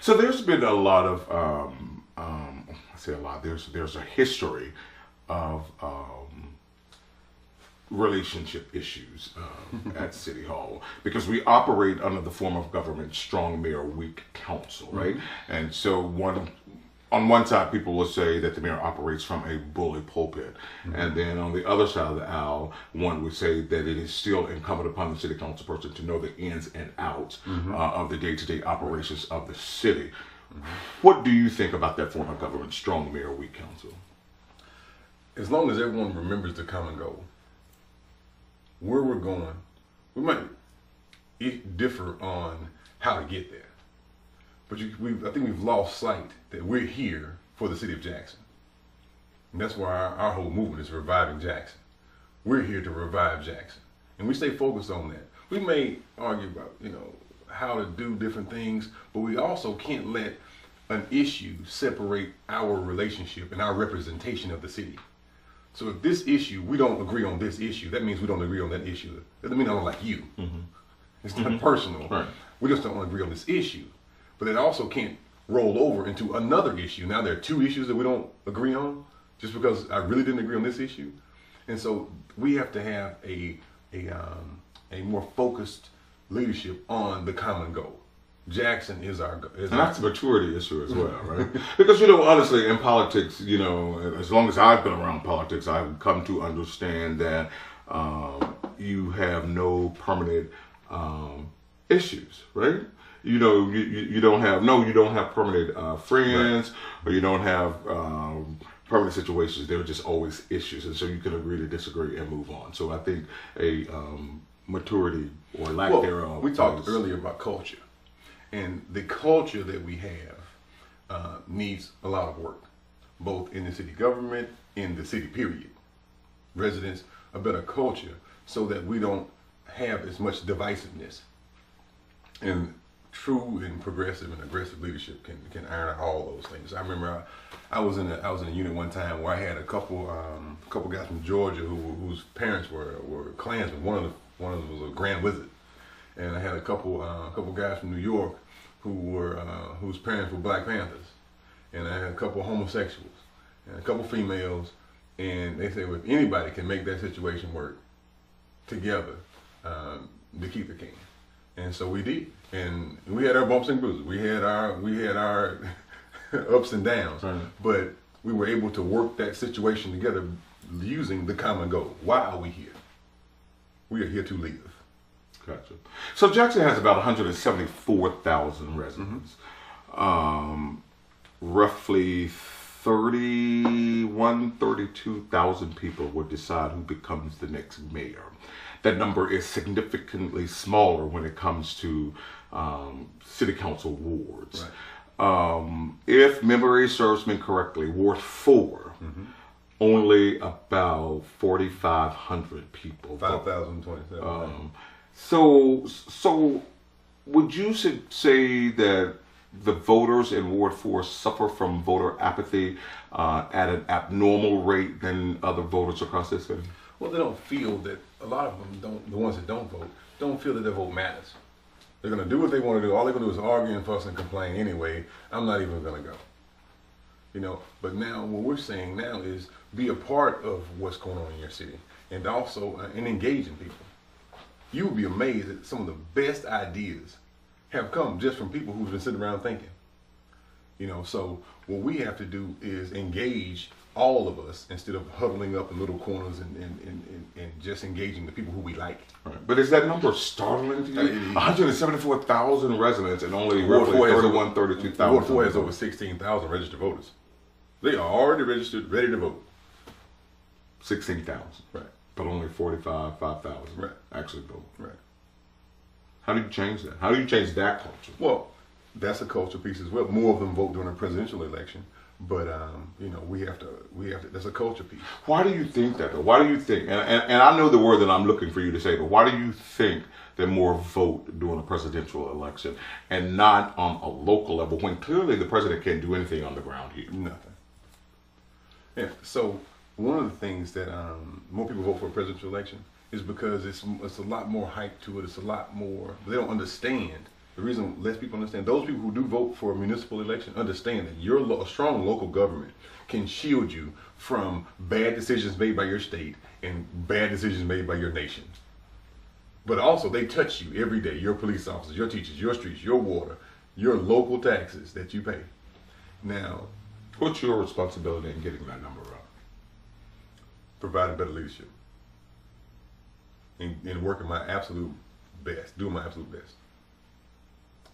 So there's been a lot of, I say a lot. There's a history of relationship issues at City Hall because we operate under the form of government: strong mayor, weak council, right? And so on one side, people will say that the mayor operates from a bully pulpit. And then on the other side of the aisle, one would say that it is still incumbent upon the city council person to know the ins and outs of the day-to-day operations of the city. What do you think about that form of government: strong mayor, weak council? As long as everyone remembers the common goal, where we're going, we might differ on how to get there. But I think we've lost sight that we're here for the city of Jackson. And that's why our whole movement is reviving Jackson. We're here to revive Jackson. And we stay focused on that. We may argue about, how to do different things, but we also can't let an issue separate our relationship and our representation of the city. So if this issue, we don't agree on this issue, that means we don't agree on that issue. That doesn't mean I don't like you. It's not personal. Right. We just don't agree on this issue. But it also can't roll over into another issue. Now there are two issues that we don't agree on just because I really didn't agree on this issue. And so we have to have a more focused leadership on the common goal. Jackson is our goal. And that's a maturity issue as well, right? Because, honestly, in politics, as long as I've been around politics, I've come to understand that you have no permanent issues, right? You don't have permanent friends, or you don't have permanent situations. There are just always issues, and so you can agree to disagree and move on. So I think a maturity or lack thereof. We talked earlier about culture, and the culture that we have needs a lot of work, both in the city government, in the city period. Residents, a better culture, so that we don't have as much divisiveness. And true and progressive and aggressive leadership can iron out all those things. I remember I was in a unit one time where I had a couple guys from Georgia whose parents were Klansmen. One of them was a Grand Wizard, and I had a couple guys from New York whose parents were Black Panthers, and I had a couple homosexuals and a couple females, and they said, well, if anybody can make that situation work together, Dekeither Cain. And so we did, and we had our bumps and bruises. We had our ups and downs, right. But we were able to work that situation together using the common goal. Why are we here? We are here to live. Gotcha. So Jackson has about 174,000 residents. Roughly 32,000 people would decide who becomes the next mayor. That number is significantly smaller when it comes to city council wards. Right. If memory serves me correctly, Ward 4, only about 4,500 people. 5,027. So would you say that the voters in Ward 4 suffer from voter apathy at an abnormal rate than other voters across this city? Well, they don't feel that, a lot of them don't, the ones that don't vote, don't feel that their vote matters. They're going to do what they want to do. All they're going to do is argue and fuss and complain anyway. I'm not even going to go. But now what we're saying now is be a part of what's going on in your city, and also and engage in people. You will be amazed that some of the best ideas have come just from people who've been sitting around thinking. So what we have to do is engage all of us instead of huddling up in little corners and just engaging the people who we like. Right. But is that number startling to you? 174,000 residents and only roughly 32,000. Ward 4 has over 16,000 registered voters. They are already registered, ready to vote. 16,000. Right. But only 5,000 right. actually vote. Right. How do you change that? How do you change that culture? Well, that's a culture piece as well. More of them vote during a presidential election. But we have to. That's a culture piece. Why do you think that? Though? Why do you think? And I know the word that I'm looking for you to say, but why do you think that more vote during a presidential election and not on a local level when clearly the president can't do anything on the ground here? Nothing. Yeah. So one of the things that more people vote for a presidential election is because it's a lot more hype to it. It's a lot more. They don't understand The reason less people understand, those people who do vote for a municipal election understand that a strong local government can shield you from bad decisions made by your state and bad decisions made by your nation. But also, they touch you every day. Your police officers, your teachers, your streets, your water, your local taxes that you pay. Now, what's your responsibility in getting that number up? Providing better leadership. And working my absolute best, doing my absolute best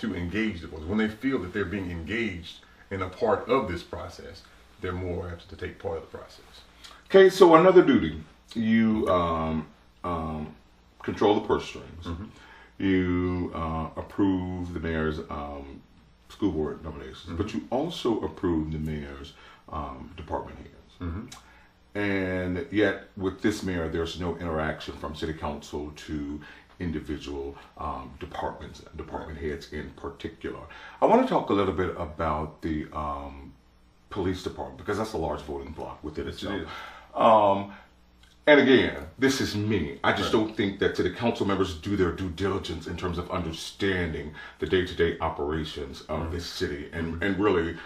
to engage the voters. When they feel that they're being engaged and a part of this process, they're more apt to take part of the process. Okay, so another duty, you control the purse strings. Mm-hmm. You approve the mayor's school board nominations, mm-hmm. but you also approve the mayor's department heads. Mm-hmm. And yet, with this mayor, there's no interaction from city council to individual department heads in particular. I want to talk a little bit about the police department, because that's a large voting block within itself. And again, this is me. I just don't think that city council members do their due diligence in terms of understanding the day-to-day operations of this city and really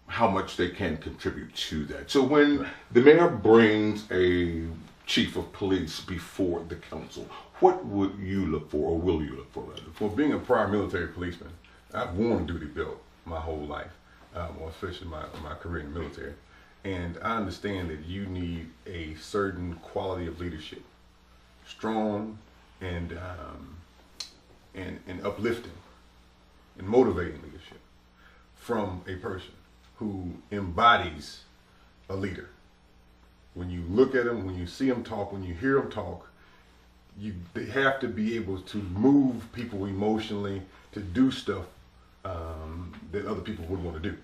how much they can contribute to that. So when the mayor brings a chief of police before the council, what would you look for, or will you look for, rather? For being a prior military policeman, I've worn duty belt my whole life, especially my career in the military. And I understand that you need a certain quality of leadership, strong and uplifting and motivating leadership from a person who embodies a leader. When you look at them, when you see them talk, when you hear them talk, they have to be able to move people emotionally to do stuff that other people would want to do.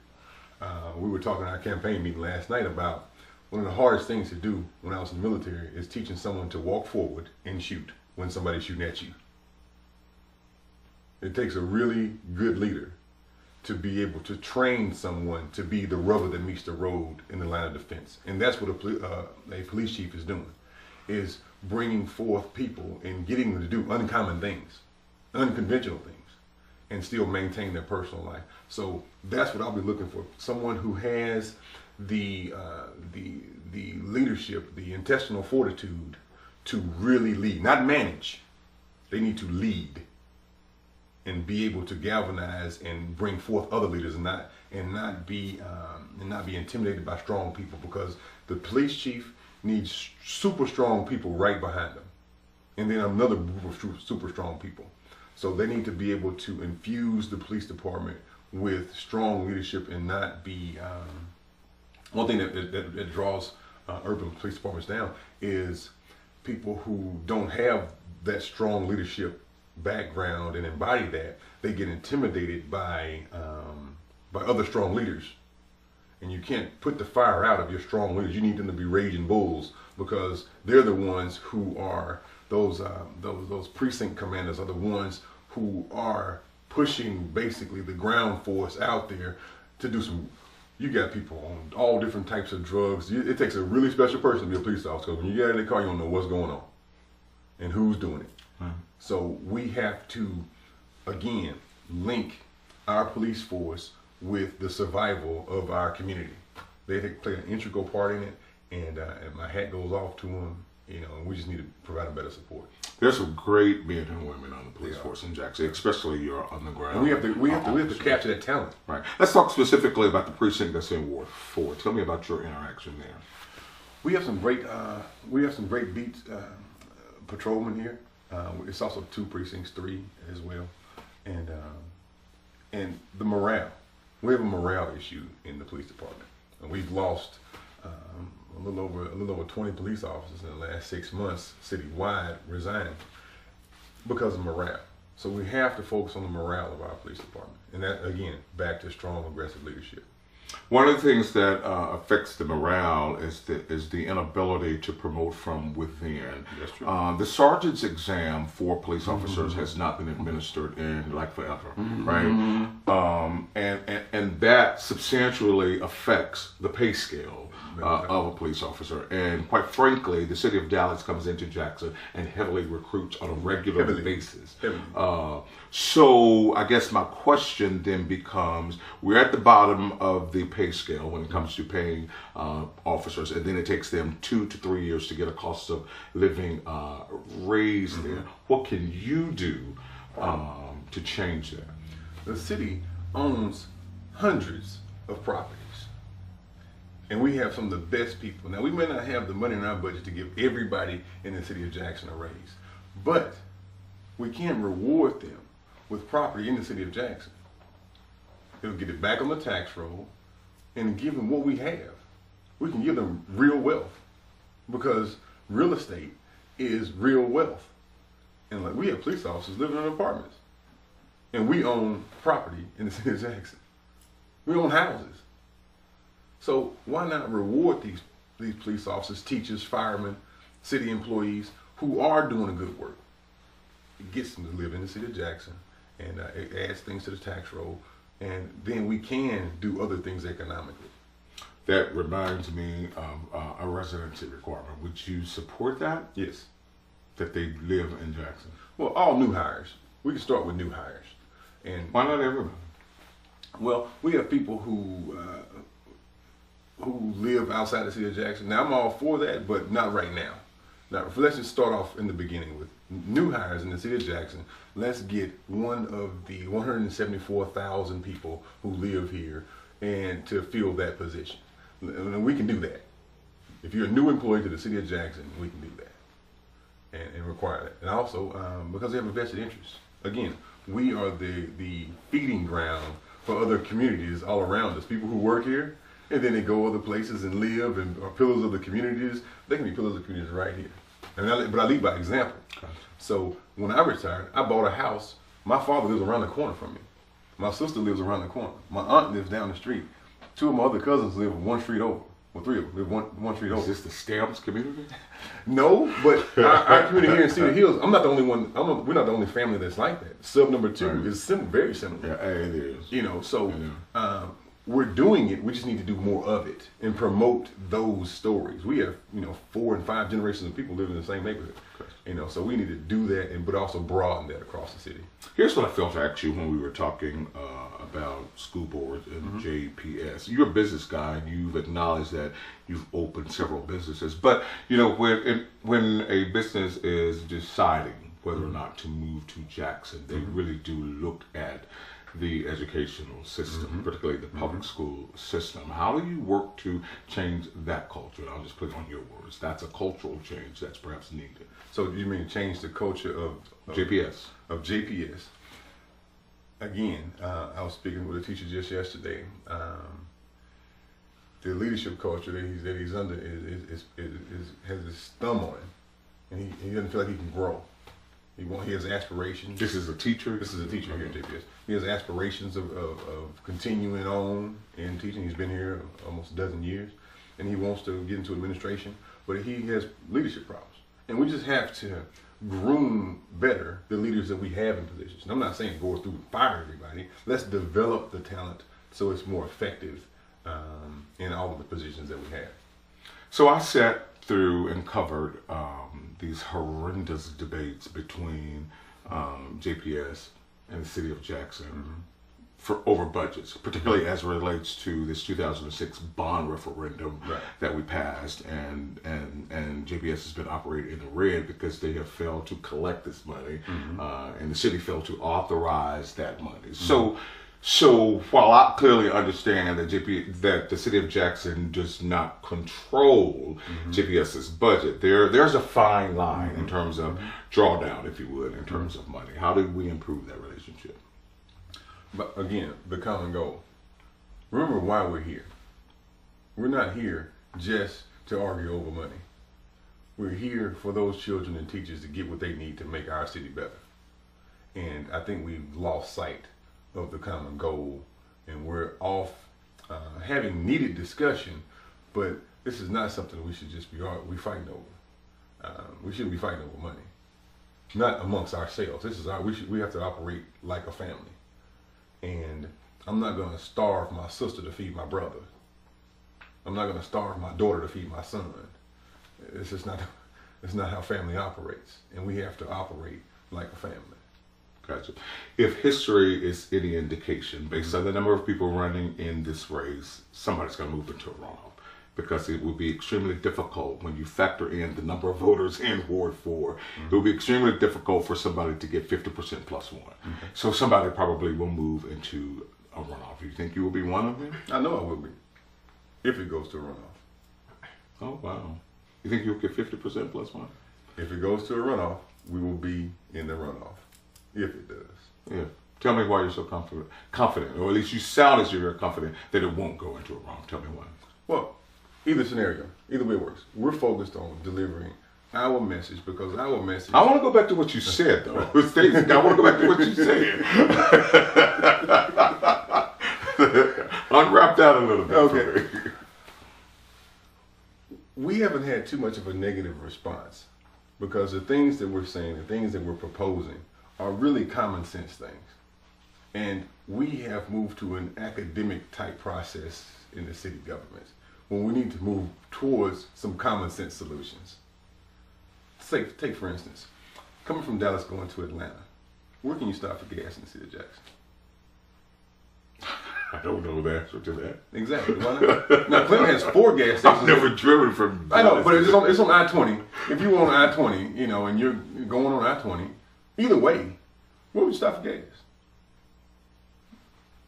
We were talking at our campaign meeting last night about one of the hardest things to do when I was in the military is teaching someone to walk forward and shoot when somebody's shooting at you. It takes a really good leader to be able to train someone to be the rubber that meets the road in the line of defense. And that's what a police chief is doing, is bringing forth people and getting them to do uncommon things, unconventional things, and still maintain their personal life. So that's what I'll be looking for. Someone who has the leadership, the intestinal fortitude to really lead, not manage. They need to lead and be able to galvanize and bring forth other leaders, and not be intimidated by strong people, because the police chief needs super strong people right behind them, and then another group of super strong people. So they need to be able to infuse the police department with strong leadership and not be. One thing that draws urban police departments down is people who don't have that strong leadership background and embody that. They get intimidated by other strong leaders, and you can't put the fire out of your strong leaders. You need them to be raging bulls, because they're the ones who are those precinct commanders are the ones who are pushing basically the ground force out there to do some. You got people on all different types of drugs. It takes a really special person to be a police officer, because when you get in the car, you don't know what's going on and who's doing it. So we have to, again, link our police force with the survival of our community. They play an integral part in it, and my hat goes off to them. And we just need to provide a better support. There's some great men and women on the police force in Jackson, especially your on the ground. And we have to capture that talent. Right. Let's talk specifically about the precinct that's in Ward 4. Tell me about your interaction there. We have some great beat patrolmen here. It's also 2 precincts, 3 as well, and the morale. We have a morale issue in the police department, and we've lost a little over 20 police officers in the last 6 months citywide resigning because of morale. So we have to focus on the morale of our police department, and that, again, back to strong, aggressive leadership. One of the things that affects the morale is the inability to promote from within. That's true. The sergeant's exam for police officers has not been administered in forever, right? And that substantially affects the pay scale of a police officer. And quite frankly, the city of Dallas comes into Jackson and heavily recruits on a regular basis. So I guess my question then becomes, we're at the bottom of the pay scale when it comes to paying officers, and then it takes them 2 to 3 years to get a cost of living raised there. What can you do to change that? The city owns hundreds of properties, and we have some of the best people. Now, we may not have the money in our budget to give everybody in the city of Jackson a raise, but we can reward them with property in the city of Jackson. It'll get it back on the tax roll and give them what we have. We can give them real wealth, because real estate is real wealth. And like, we have police officers living in apartments, and we own property in the city of Jackson. We own houses. So why not reward these police officers, teachers, firemen, city employees who are doing a good work? It gets them to live in the city of Jackson, and it adds things to the tax roll, and then we can do other things economically. That reminds me of a residency requirement. Would you support that? Yes. That they live in Jackson? Well, all new hires. We can start with new hires. And why not everybody? Well, we have people who live outside the city of Jackson. Now, I'm all for that, but not right now. Now, let's just start off in the beginning with new hires in the city of Jackson. Let's get one of the 174,000 people who live here and to fill that position. And we can do that. If you're a new employee to the city of Jackson, we can do that and require that. And also, because they have a vested interest. Again, we are the feeding ground for other communities all around us. People who work here, and then they go other places and live and are pillars of the communities. They can be pillars of the communities right here. But I lead by example. Gotcha. So when I retired, I bought a house. My father lives around the corner from me. My sister lives around the corner. My aunt lives down the street. 2 of my other cousins live 1 street over. Well, 3 of them live one street over. Is this the Stamps community? No, but our community here in Cedar Hills, I'm not the only one. We're not the only family that's like that. Sub number 2 is very similar. Yeah, it is. You know, so we're doing it. We just need to do more of it and promote those stories. We have 4 and 5 generations of people living in the same neighborhood. So we need to do that, but also broaden that across the city. Here's what I felt actually when we were talking about school boards and JPS. You're a business guy, and you've acknowledged that you've opened several businesses. But when a business is deciding whether or not to move to Jackson, they really do look at the educational system, particularly the public school system. How do you work to change that culture? I'll just put it on your words. That's a cultural change that's perhaps needed. So you mean change the culture of JPS? Of JPS. Again, I was speaking with a teacher just yesterday. The leadership culture that he's under has his thumb on it, and he doesn't feel like he can grow. He has aspirations. This is a teacher? This is a teacher here at JPS. He has aspirations of continuing on in teaching. He's been here almost a dozen years, and he wants to get into administration, but he has leadership problems. And we just have to groom better the leaders that we have in positions. And I'm not saying go through and fire everybody. Let's develop the talent so it's more effective in all of the positions that we have. So I sat through and covered these horrendous debates between JPS and the city of Jackson for over budgets, particularly as it relates to this 2006 bond referendum that we passed, and JPS has been operating in the red because they have failed to collect this money, and the city failed to authorize that money. So while I clearly understand that the city of Jackson does not control JPS's budget, there's a fine line in terms of drawdown, if you would, in terms of money. How do we improve that relationship? But again, the common goal. Remember why we're here. We're not here just to argue over money. We're here for those children and teachers to get what they need to make our city better. And I think we've lost sight of the common goal, and we're off having needed discussion, but this is not something we should just be fighting over. We shouldn't be fighting over money, not amongst ourselves. This is we have to operate like a family. And I'm not going to starve my sister to feed my brother. I'm not going to starve my daughter to feed my son. It's just not. It's not how family operates, and we have to operate like a family. Gotcha. If history is any indication, based on the number of people running in this race, somebody's going to move into a runoff, because it will be extremely difficult when you factor in the number of voters in Ward 4. It will be extremely difficult for somebody to get 50% plus one. So somebody probably will move into a runoff. You think you will be one of them? I know I will be, if it goes to a runoff. Oh, wow. You think you'll get 50% plus one? If it goes to a runoff, we will be in the runoff, if it does. Yeah. Tell me why you're so confident, or at least you sound as if you're confident that it won't go into a runoff. Tell me why. Well, either scenario, either way works. We're focused on delivering our message, because our message... I want to go back to what you said, though. Stacey, I want to go back to what you said. Unwrap that a little bit. Okay. We haven't had too much of a negative response, because the things that we're saying, the things that we're proposing, are really common sense things. And we have moved to an academic type process in the city government, when we need to move towards some common sense solutions. Take for instance, coming from Dallas going to Atlanta, where can you stop for gas in the city of Jackson? I don't know the answer to that. Exactly. Why not? Now, Clinton has 4 gas stations. I've never driven from I know, but it's on I-20. If you were on I-20, you know, and you're going on I-20, either way, where would you stop for gas?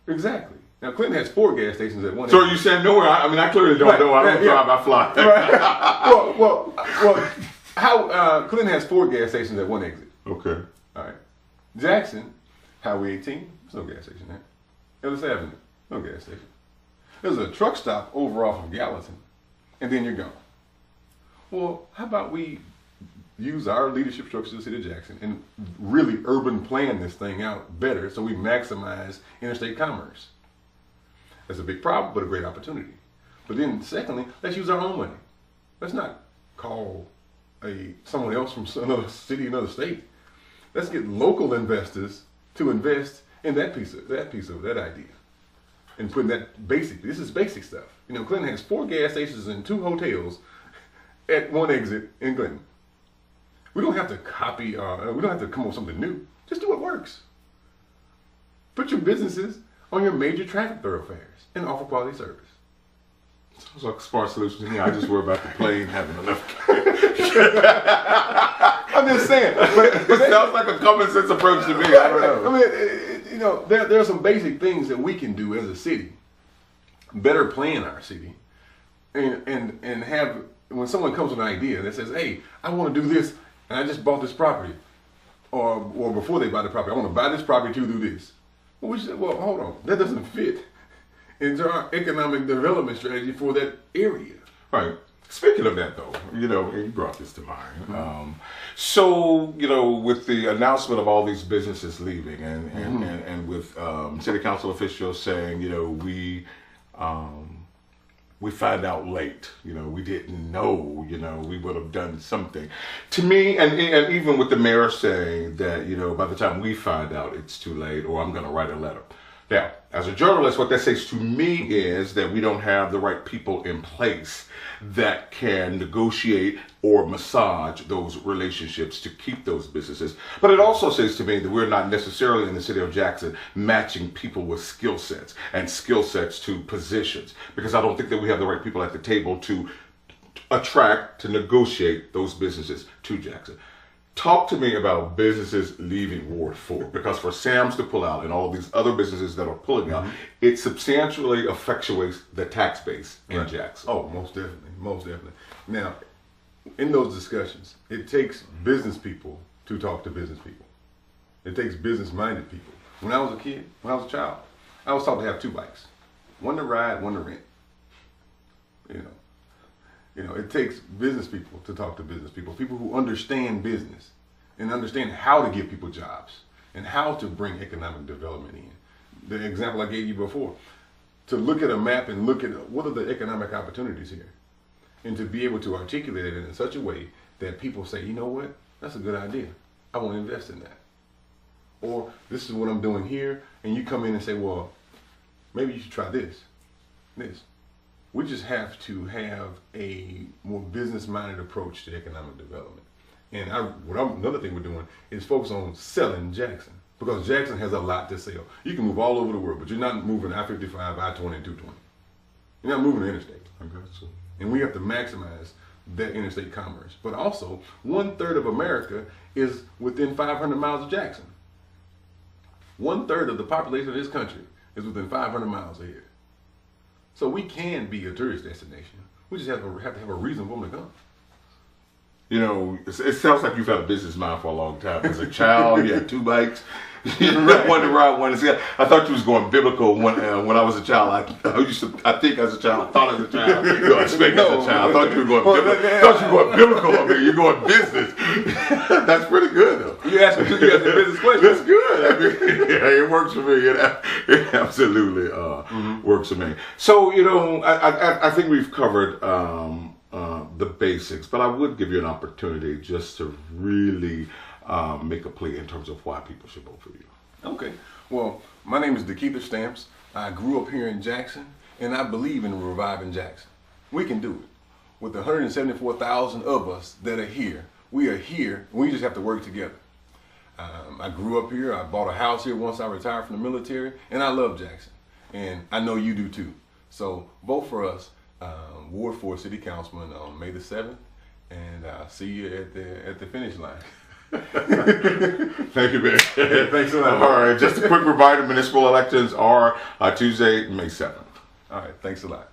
Exactly. Now, Clinton has 4 gas stations at one. So are you saying nowhere? I mean, I clearly don't know. I don't drive. I fly. Right. well. How Clinton has 4 gas stations at one exit. Okay. All right. Jackson, Highway 18, there's no gas station there. Ellis Avenue, no gas station. There's a truck stop over off of Gallatin, and then you're gone. Well, how about we use our leadership structure of the city of Jackson and really urban plan this thing out better, so we maximize interstate commerce? That's a big problem, but a great opportunity. But then secondly, let's use our own money. Let's not call someone else from another city, another state. Let's get local investors to invest in that piece of that idea, and putting that basic. This is basic stuff. You know, Clinton has 4 gas stations and 2 hotels at one exit in Clinton. We don't have to copy. We don't have to come up with something new. Just do what works. Put your businesses on your major traffic thoroughfares and offer quality service. Sounds like a smart solution to me. I just worry about the plane having enough. I'm just saying. But It sounds like a common sense approach to me. I don't know. I mean, you know, there are some basic things that we can do as a city. Better plan our city, and have, when someone comes with an idea that says, "Hey, I want to do this, and I just bought this property," or before they buy the property, "I want to buy this property to do this." Well, we said, "Well, hold on, that doesn't fit into our economic development strategy for that area." Right. Speaking of that, though, you know, you brought this to mind. So, you know, with the announcement of all these businesses leaving, and with city council officials saying, you know, we find out late, you know, we didn't know, you know, we would have done something. To me, and even with the mayor saying that, you know, by the time we find out, it's too late, or I'm going to write a letter. Now, as a journalist, what that says to me is that we don't have the right people in place that can negotiate or massage those relationships to keep those businesses. But it also says to me that we're not necessarily in the city of Jackson matching people with skill sets and skill sets to positions, because I don't think that we have the right people at the table to attract, to negotiate those businesses to Jackson. Talk to me about businesses leaving Ward 4, because for Sam's to pull out and all these other businesses that are pulling out, it substantially effectuates the tax base in Jackson. Oh, most definitely, most definitely. Now, in those discussions, it takes business people to talk to business people. It takes business-minded people. When I was a kid, when I was a child, I was taught to have 2 bikes, one to ride, one to rent. You know, it takes business people to talk to business people, people who understand business and understand how to give people jobs and how to bring economic development in. The example I gave you before, to look at a map and look at what are the economic opportunities here, and to be able to articulate it in such a way that people say, you know what, that's a good idea. I want to invest in that. Or this is what I'm doing here, and you come in and say, well, maybe you should try this. We just have to have a more business-minded approach to economic development. And another thing we're doing is focus on selling Jackson, because Jackson has a lot to sell. You can move all over the world, but you're not moving I-55, I-20, and 220. You're not moving the interstate. I got you. And we have to maximize that interstate commerce. But also, 1/3 of America is within 500 miles of Jackson. 1/3 of the population of this country is within 500 miles of here. So we can be a tourist destination. We just have to have a reason for them to come. You know, it sounds like you've had a business mind for a long time. As a child, you had 2 bikes. You one to ride, one to see. I thought you was going biblical when I was a child. I think as a child, I thought as a child. You expect as a child. I thought you were going biblical. I thought you were going biblical. I mean, you're going business. That's pretty good, though. You asking business questions. That's good. I mean, yeah, it works for me. It absolutely works for me. So, you know, I think we've covered the basics, but I would give you an opportunity just to really make a plea in terms of why people should vote for you. Okay. Well, my name is Dekeither Stamps. I grew up here in Jackson, and I believe in reviving Jackson. We can do it. With 174,000 of us that are here, we are here, and we just have to work together. I grew up here. I bought a house here once I retired from the military, and I love Jackson. And I know you do too. So vote for us, Ward 4 City Councilman on May the 7th, and I'll see you at the finish line. Thank you, man. Thanks a lot. All right, just a quick reminder, municipal elections are Tuesday, May 7th. All right, thanks a lot.